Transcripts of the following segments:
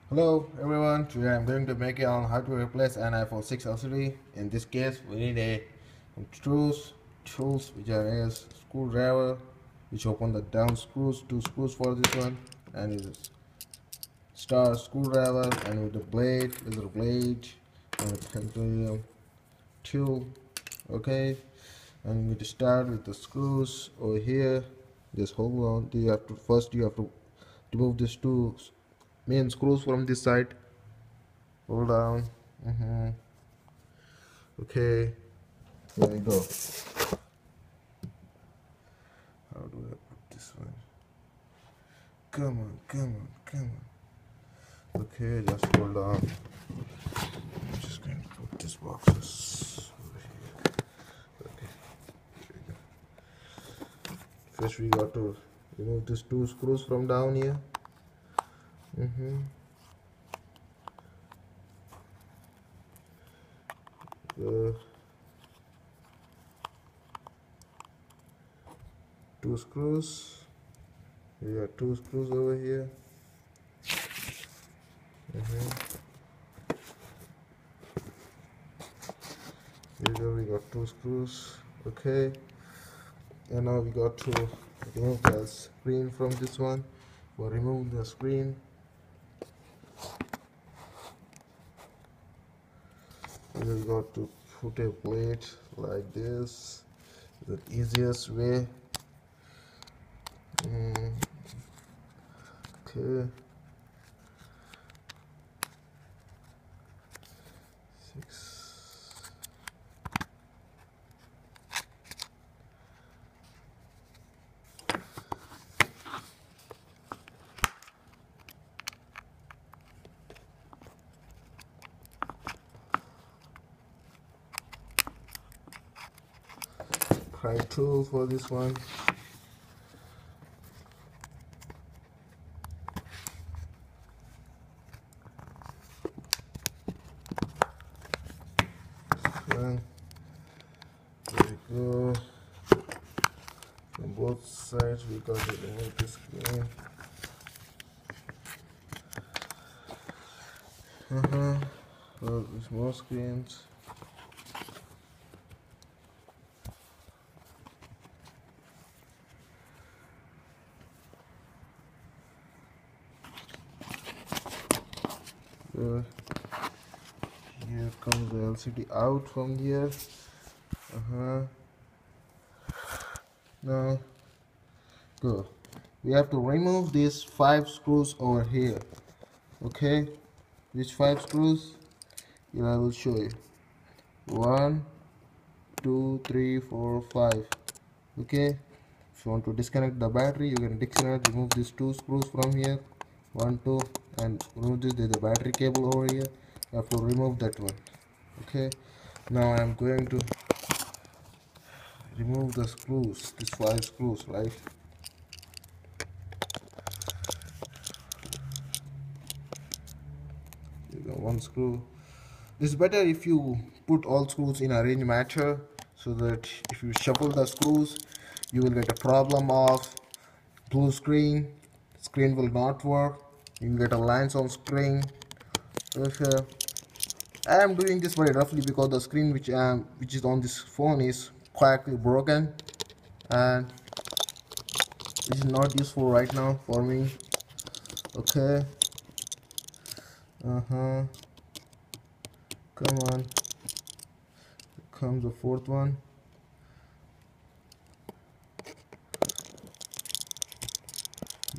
Hello everyone, today I'm going to make it on how to replace an iPhone 6 LCD. In this case, we need tools which are a screwdriver, which open the down screws, two screws for this one, and is star screwdriver, and with the blade, laser blade, and with titanium tool. Okay, and you need to start with the screws over here. Just hold on. You have to remove these two main screws from this side. Hold down. Okay, here we go. How do I put this one? Come on. Okay, just hold on. I'm just going to put this boxes over here. Okay, here we go. First we got to remove these two screws from down here. The two screws. We got two screws over here. Here we got two screws. Okay, and now we got to remove the screen from this one. For remove the screen, we got to put a plate like this, the easiest way. Okay, 6. Pry tool for this one. And there we go. On both sides we got to remove the screen. Well, there's more screens. Here comes the LCD out from here. Now go. We have to remove these 5 screws over here. Okay, these 5 screws. Here I will show you. 1, 2, 3, 4, 5. Okay. If you want to disconnect the battery, you can disconnect. Remove these 2 screws from here. 1, 2, and remove this. There's a battery cable over here. You have to remove that one. Okay. Now I am going to remove the screws. These 5 screws, right? You got 1 screw. It's better if you put all screws in a range matcher, so that if you shuffle the screws, you will get a problem of blue screen. Screen will not work. You will get a lines on screen. Okay. I am doing this very roughly because the screen which is on this phone is quietly broken, and it is not useful right now for me. Okay. Come on. Here comes the 4th one.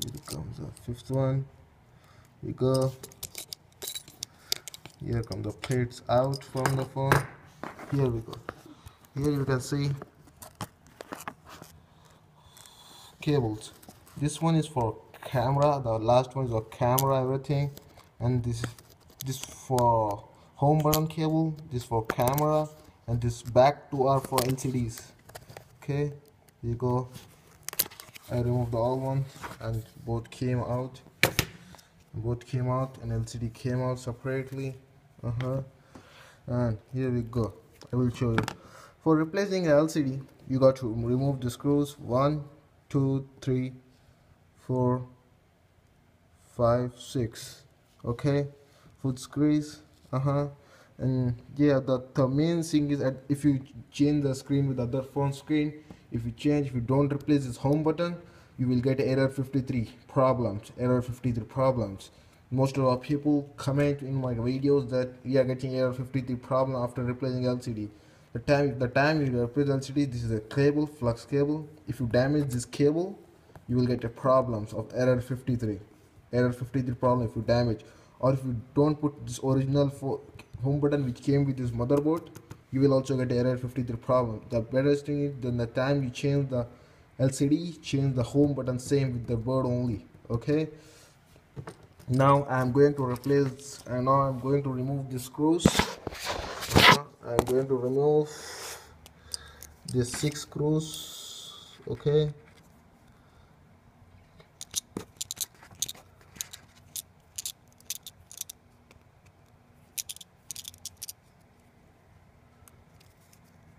Here comes the 5th one. We go. Here come the plates out from the phone. Here we go. Here you can see cables. This one is for camera. The last one is for camera, everything, and this for home button cable. This for camera, and this back two are for LCDs. Okay, here you go. I removed all ones, and both came out. And LCD came out separately. And here we go. I will show you. For replacing a LCD, you got to remove the screws. 1, 2, 3, 4, 5, 6. Okay, foot squeeze. And yeah, the main thing is that if you change the screen with other phone screen, if you don't replace this home button, you will get error 53 problems. Error 53 problems. Most of the people comment in my videos that we are getting error 53 problem after replacing LCD. The time you replace LCD, this is a cable, flux cable. If you damage this cable, you will get a problems of error 53. Error 53 problem if you damage, or if you don't put this original home button which came with this motherboard, you will also get error 53 problem. The best thing is then the time you change the LCD, change the home button same with the word only. Okay, now I'm going to replace, and now I'm going to remove the screws. I'm going to remove these 6 screws. Okay,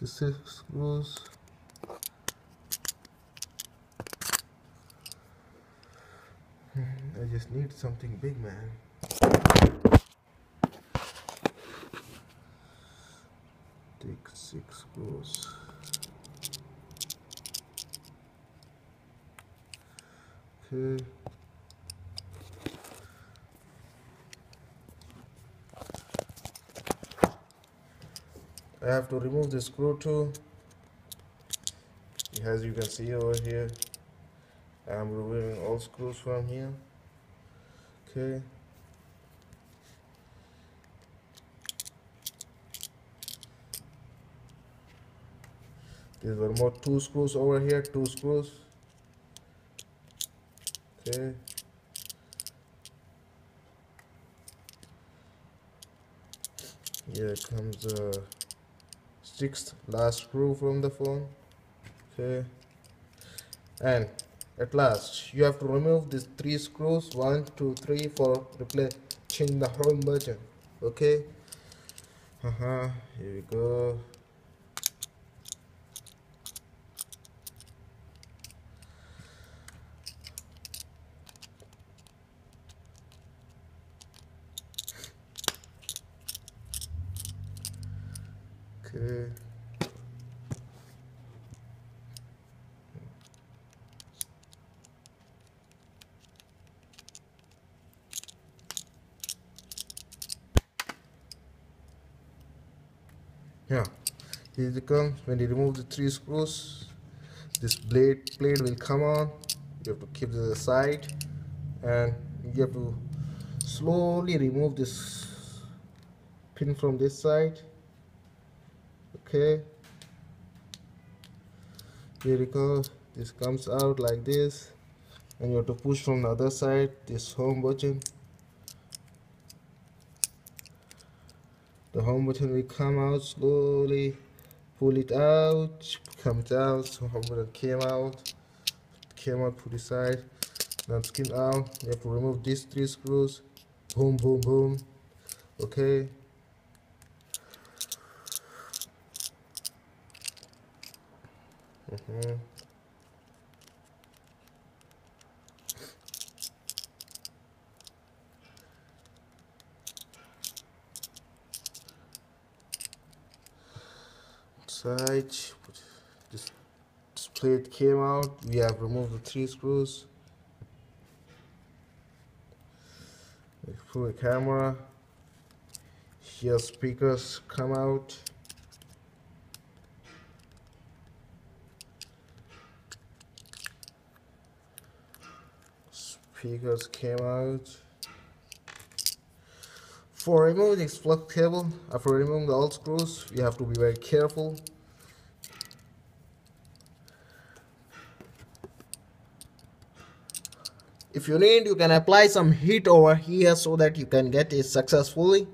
the 6 screws. I just need something big, man. Take 6 screws. Okay. I have to remove the screw too. As you can see over here, I'm removing all screws from here. Okay. There were more 2 screws over here, 2 screws. Okay. Here comes the 6th last screw from the phone. Okay. And at last, you have to remove these 3 screws, 1, 2, 3, for changing the home button. Okay. Here we go. Okay. Yeah, here it comes. When you remove the 3 screws, this blade will come on. You have to keep this aside, and you have to slowly remove this pin from this side. Okay, here it goes. This comes out like this, and you have to push from the other side this home button. The home button will come out slowly. Pull it out, comes out. So home button came out, put it aside. Now skin out. You have to remove these 3 screws. Boom, boom, boom. Okay. Side. This plate came out. We have removed the 3 screws. We put the camera. Here speakers come out. Speakers came out. For removing this flux cable, after removing the all screws, you have to be very careful. If you need, you can apply some heat over here so that you can get it successfully.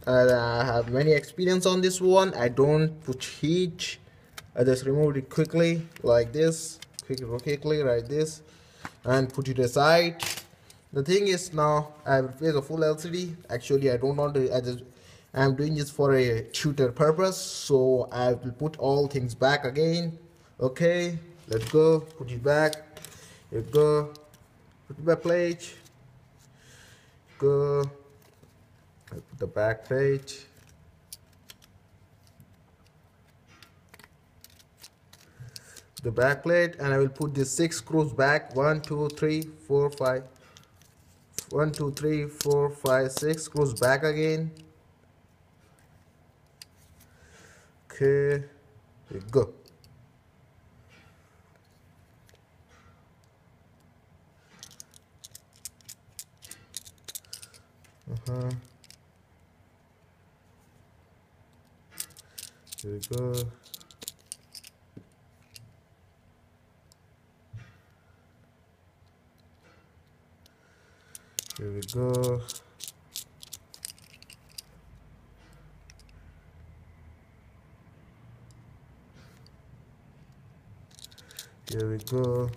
I have many experience on this one. I don't put heat. I just remove it quickly like this, quickly like this, and put it aside. The thing is, now I have replaced a full LCD. Actually, I don't want to. I'm doing this for a tutor purpose, so I will put all things back again. Okay, let's go. Put it back. Let's go. Put it back, plate. Go. I put the back plate. The back plate, and I will put the 6 screws back. 1 2 3 4 5. 1 2 3 4 5 6 screws back again. Okay, here we go. Here we go. Here we go. Here we go.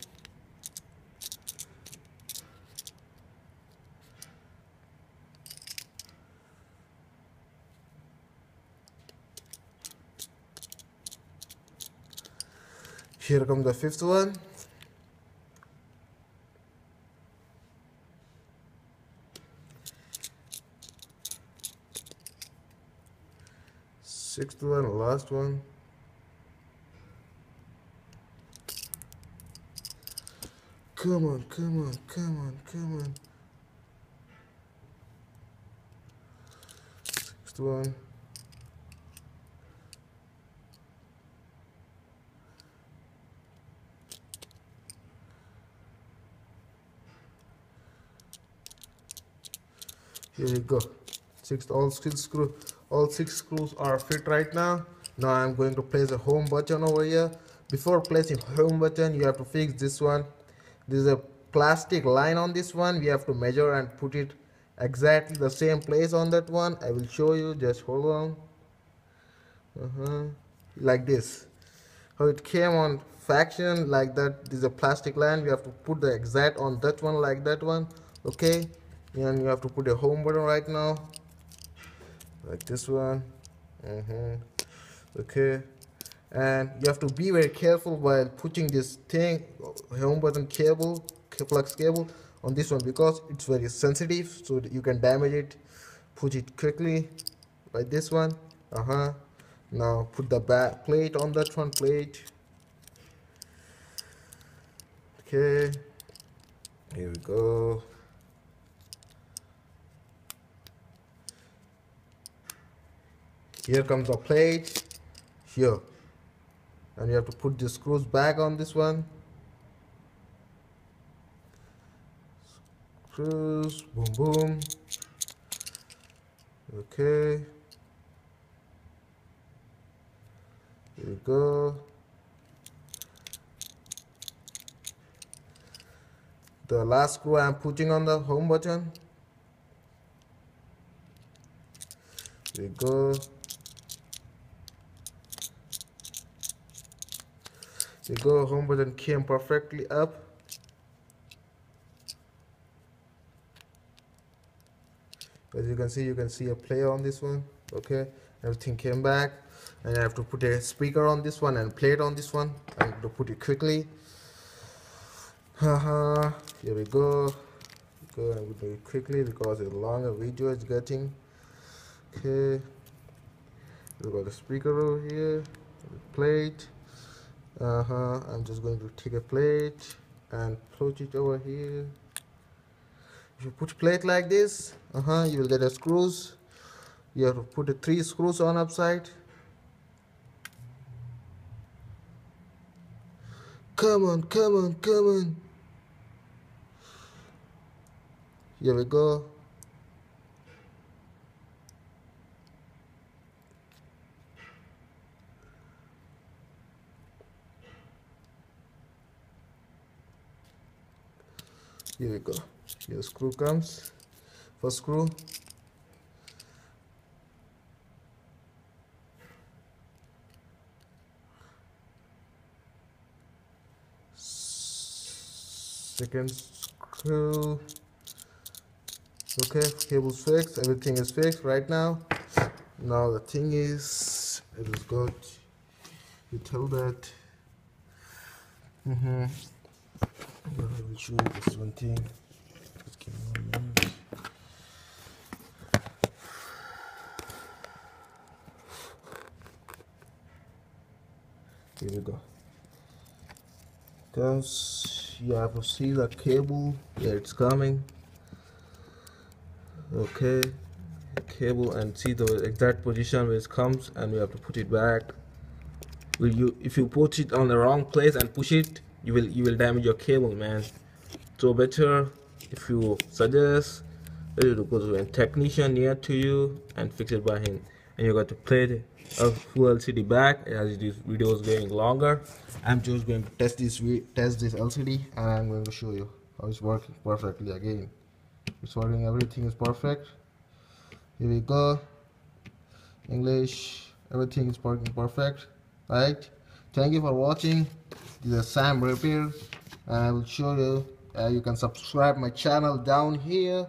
Here comes the 5th one. Sixth one, last one. Come on, come on, come on, come on. Sixth one. Here you go. All six screws are fit right now. Now I'm going to place a home button over here. Before placing home button, you have to fix this one. There's a plastic line on this one. We have to measure and put it exactly the same place on that one. I will show you. Just hold on. Like this. How it came on faction like that. There's a plastic line. We have to put the exact on that one like that one. Okay. And you have to put a home button right now. Like this one. Okay. And you have to be very careful while putting this thing, home button cable, flex cable on this one, because it's very sensitive, so that you can damage it. Put it quickly like this one. Now put the back plate on that one plate. Okay, here we go. Here comes the plate here, and you have to put the screws back on this one. Screws, boom boom. Okay, here we go. The last screw I'm putting on the home button. Here we go. Here we go. Home button came perfectly up. As you can see a player on this one. Okay, everything came back, and I have to put a speaker on this one and plate on this one. I have to put it quickly. Here we go. I will do it quickly because a longer video is getting. Okay, we got the speaker over here, the plate. I'm just going to take a plate and put it over here. If you put plate like this, you will get a screws. You have to put the 3 screws on upside. Come on, come on, come on. Here we go. Here we go. Here the screw comes. First screw. Second screw. Okay, cable's fixed. Everything is fixed right now. Now the thing is, I just got you tell that. I will show you this one thing. Just give me 1 minute. Here we go. Comes, you have to see the cable. Yeah, it's coming. Okay, cable, and see the exact position where it comes, and we have to put it back. If you put it on the wrong place and push it, you will damage your cable, man. So better, if you suggest, better to go to a technician near to you and fix it by him. And you got to play a full LCD back as this video is getting longer. I'm just going to test this LCD, and I'm going to show you how it's working perfectly again. It's working, everything is perfect. Here we go. English, everything is working perfect. Right, thank you for watching. This is Sam Repair, and I will show you. You can subscribe my channel down here.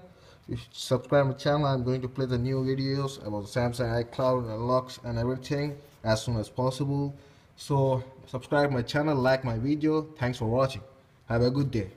If you subscribe my channel, I'm going to play the new videos about Samsung iCloud and locks and everything as soon as possible. So subscribe my channel, like my video. Thanks for watching. Have a good day.